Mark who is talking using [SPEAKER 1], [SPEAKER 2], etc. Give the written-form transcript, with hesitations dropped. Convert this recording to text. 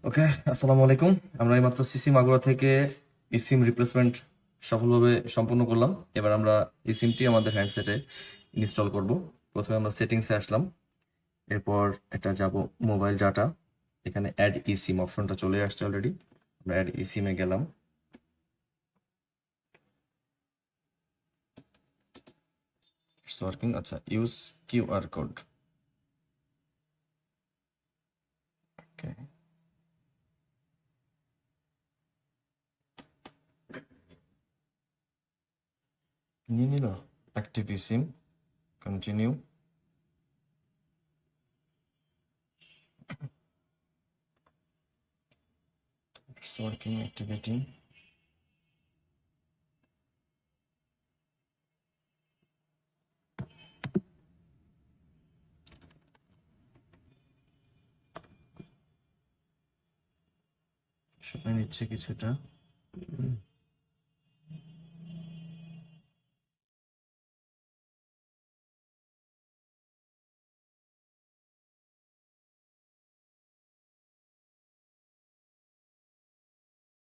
[SPEAKER 1] ওকে, আসসালামু আলাইকুম। আমরা এইমাত্র সিসি মাগুরা থেকে সিম রিপ্লেসমেন্ট সফলভাবে সম্পন্ন করলাম। এবার আমরা এই সিমটি আমাদের হ্যান্ডসেটে ইনস্টল করব। প্রথমে আমরা সেটিংসে আসলাম, এরপর এটা যাব মোবাইল ডাটা। এখানে অ্যাড ই সিম অপশনটা চলে আসছে অলরেডি। আমরা অ্যাড ই সিমে গেলাম। It's working. আচ্ছা, ইউজ কিউআর কোড। ওকে, নিয়ে নিল active E SIM. Continue. It's working, activating. সময় নিচ্ছে কিছুটা।